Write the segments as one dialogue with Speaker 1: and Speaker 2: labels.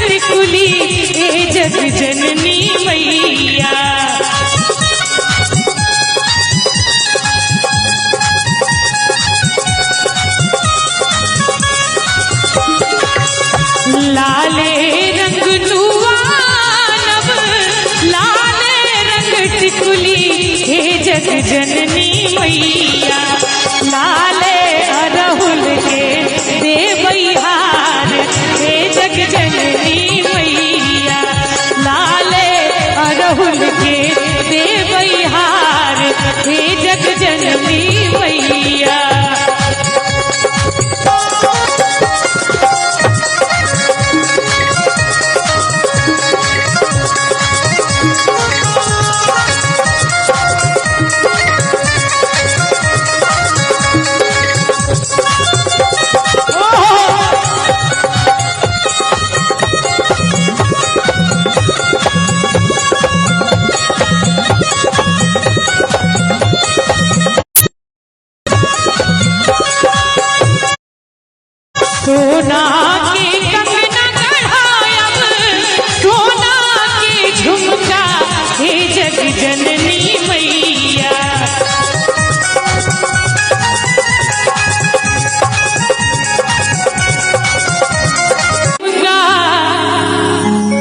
Speaker 1: टिकुली हे जग जननी मैया। लाले रंग नुआनब लाले रंग टिकुली हे जग जननी मैया। लाले अरहुल के देवहार हे जग जननी मैया। लाले अरहुल के देवहार हे जग जननी मैया। सोना के कंगना गढ़ायब सोना के झुमका हे जग जननी मैया।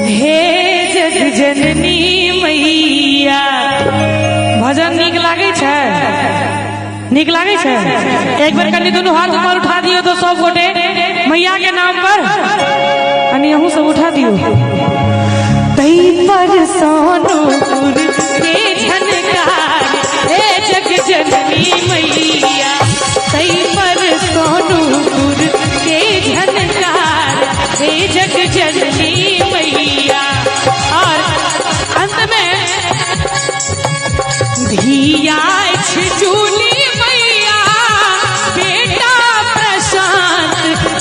Speaker 1: हे जग जननी मैया। भजन नीक लागे छै? नीक लागे छै? एक बार कनी दोनों हाथ ऊपर उठा दियो तो सब गोटे मैया के नाम पर अनि अहूँ सब उठा दियो। तई पर सोनपुर के झनकार हे जग जननी मैया। तई पर सोनपुर के झनकार हे जग जननी मैया। और अंत में धिया चूली मैया बेटा प्रशांत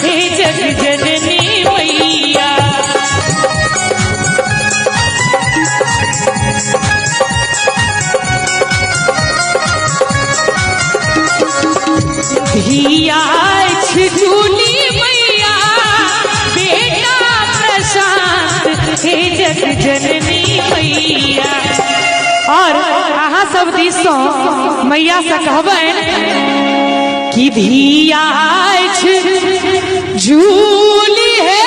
Speaker 1: हे जग जननी मैया। धिया चूली मैया बेटा प्रशांत हे जग जननी मैया। और अहाँ सब दिसो मैया से कहबन कि धिया झूली है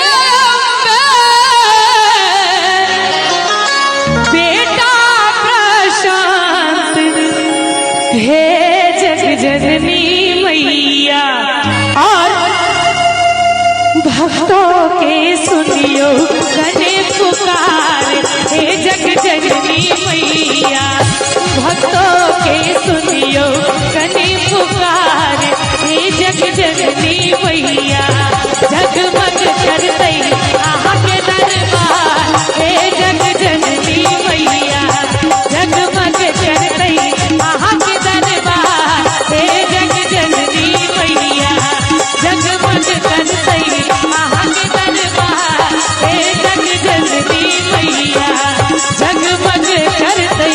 Speaker 1: बेटा प्रशांत हे जग जननी मैया। और भक्तों के सुनियो कने पुकार हे जग जननी मैया। भक्तों के सुनियो कने पुकार हे जग जननी मैया। जगमग करते आहा के दरबार हे जग जननी मैया। जगमग करते आहा के दरबार हे जग जननी मैया। जगमग करते आहा के दरबार हे जग जननी मैया। जगमग करते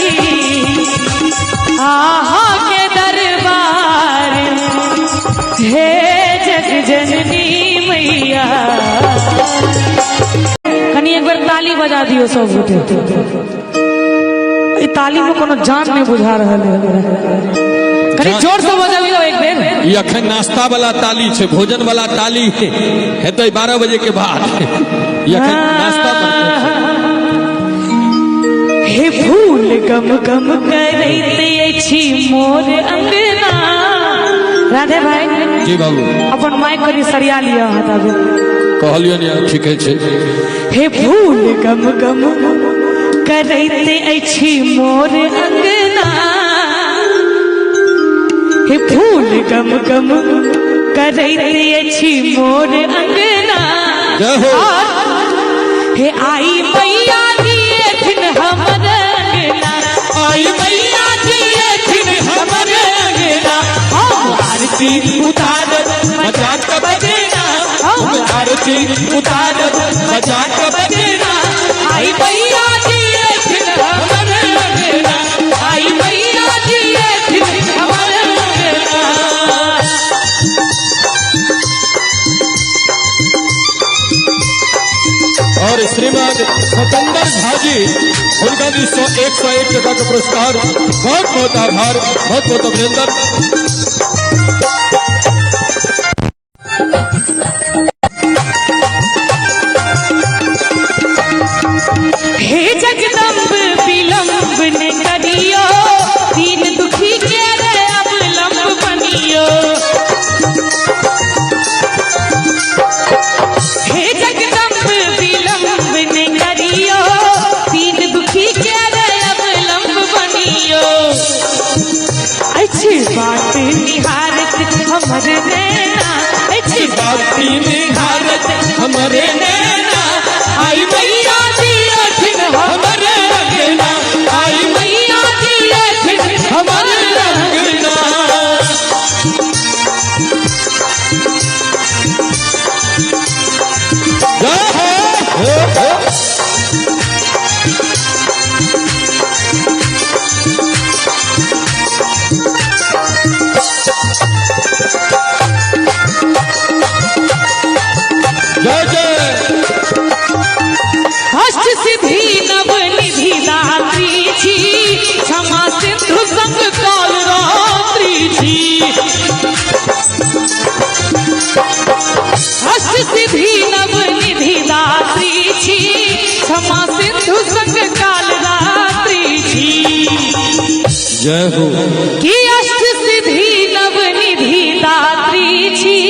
Speaker 1: आहा के दरबार हे जग जननी मैया। कनी एक बार ताली बजा दियो सब गोटे। ई ताली में कोनो जान नहीं बुझा रहा है। कनी जोर से बजाबियो एक बेर।
Speaker 2: ये अखन नाश्ता वाला ताली छे, भोजन वाला ताली है तो 12 बजे के बाद ये अखन नाश्ता पर
Speaker 1: हे फूल गम गम करैते छी मोर अंगना। राधे भाई
Speaker 2: जी बाबू
Speaker 1: अपन माइक करी सरिया लिया हटाबे
Speaker 2: कहलियो ने ठीक है।
Speaker 1: हे फूल गम गम करैते छी मोर अंगना। हे फूल गम गम करैते छी मोर अंगना। हे आई मैया दिए हमर अंगना। आई मैया दिए हमर अंगना। हम आरती उतारत मजा के बजना। हम आरती उतारत मजा के बजना। आई मैया दिए हमर अंगना। आई मैया दिए हमर अंगना।
Speaker 2: और श्रीमान सतेंद्र झा जी उनका भी 101 टका का पुरस्कार। बहुत बहुत आभार, बहुत बहुत अभिनंदन।
Speaker 1: हे जगदम्ब विलम्ब ने करियो, दीन दुखी के रे अब लंब बनियो। हे जगदम्ब विलम्ब ने करियो, दीन दुखी के रे अब लंब बनियो। अच्छी बात निहारत हमर नैना, अच्छी बात निहारत हमरे नैना। आई मैया जी अखिन हमरे रंगना, आई मैया जी अखिन हमरे रंगना।
Speaker 2: जय जय
Speaker 1: अष्ट सिद्धि नव निधि दात्री छी, क्षमा सिंधु संग काल रात्रि छी। अष्ट सिद्धि नव निधि दात्री छी, क्षमा सिंधु संग काल रात्रि छी।
Speaker 2: जय हो।
Speaker 1: कि अष्ट सिद्धि नव निधि दात्री छी,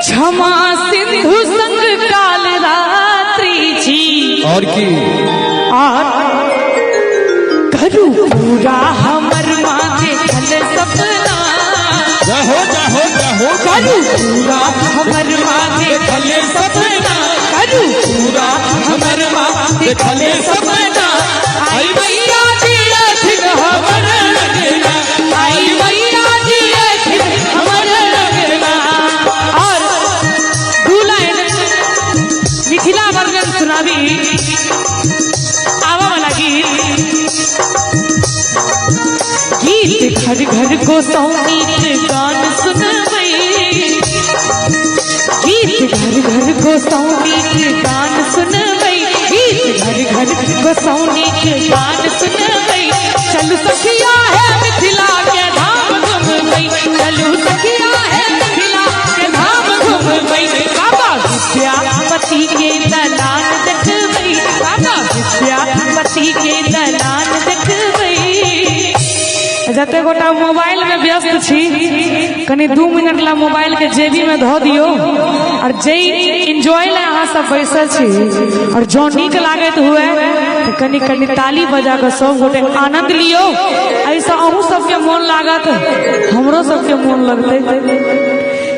Speaker 1: क्षमा सिंधु संग काल रात्रि छी।
Speaker 2: और की
Speaker 1: और करू पूरा हमर माँ देखल सपना,
Speaker 2: जाहो जाहो जाहो
Speaker 1: करू पूरा हमर माँ देखल सपना, करू पूरा हमर माँ देखल सपना। आई मैया जी अखिन हमर रंगना, आई मैया जी अखिन हमर रंगना। और दू लाइन मिथिला वर्णन सुनाबी आवा वाला गीत घर घर को सौनीत गान सुनबै, गीत घर घर को सौनीत गान सुनबै, गीत घर घर को सौनीत गान सुनबै। चलू सखिया है मिथिला के धाम घूमबै, चलू सखिया है मिथिला के धाम घूमबै। बाबा विद्यापति के दलान देखबै, बाबा विद्यापति के दलान देखबै। जते गोटा मोबाइल में व्यस्त छी, कनी 2 मिनट ला मोबाइल के जेबी में धो दियो और जे इंजॉय ला अहाँ सब बैसल छी और जो नीक लागत हुए तो कनी कनी ताली बजा कर सब गोटे आनंद लियो। ऐसा अहू सबके मन लागत, हमरो सबके मन लगते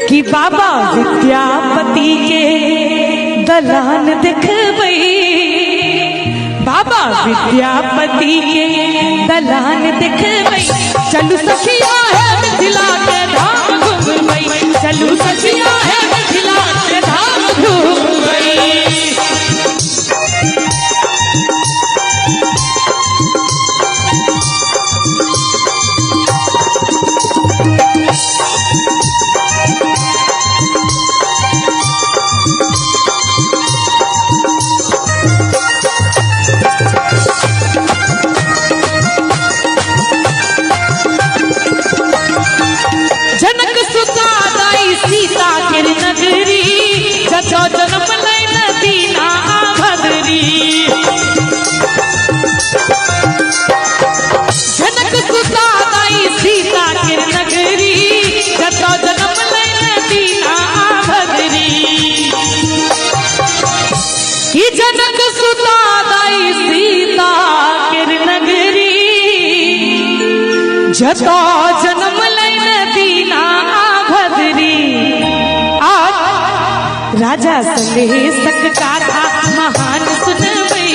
Speaker 1: कि बाबा विद्यापति के दलान देखबै, बाबा विद्यापति के दलान देखबै। चलू सखिया है मिथिला के धाम घूमबै, चलू सखिया है मिथिला के धाम घूमबै। जनक सुता दाई सीता के नगरी, जचो जन्म लैन दीना भद्री। जनक सुता दाई सीता के नगरी, जचो जन्म लैन दीना भद्री। कि जनक सुता दाई सीता के नगरी, जतो जन्म लैन दीना भद्री। आज राजा सलेशक गाथा महान सुनबै,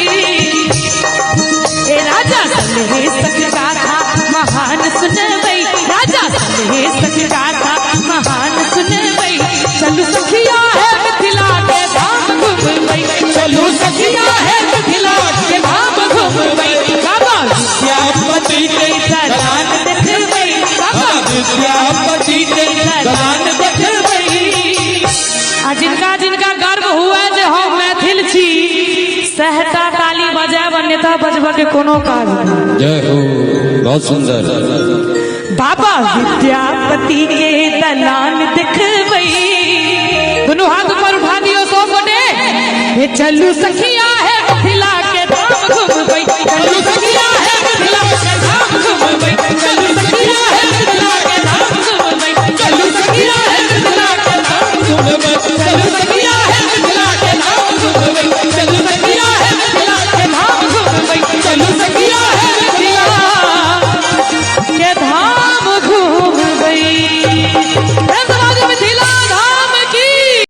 Speaker 1: ए राजा सलेशक गाथा महान सुनबै, राजा सलेशक गाथा महान सुनबै। चलू सखिया है मिथिला के धाम घूमबै, चलू सखिया है मिथिला के धाम घूमबै। बाबा विद्यापति के दलान देखबै, बाबा विद्यापति के दलान देखबै। जिनका जिनका गर्व हुआ जो हम करके कोनो काज नहीं।
Speaker 2: जय हो, बहुत सुंदर।
Speaker 1: बाबा विद्यापति के दलान दिखबई, दोनों हाथ ऊपर उठा दियो सब गोटे। हे चलू सखिया है मिथिला के धाम घूमबई, चलू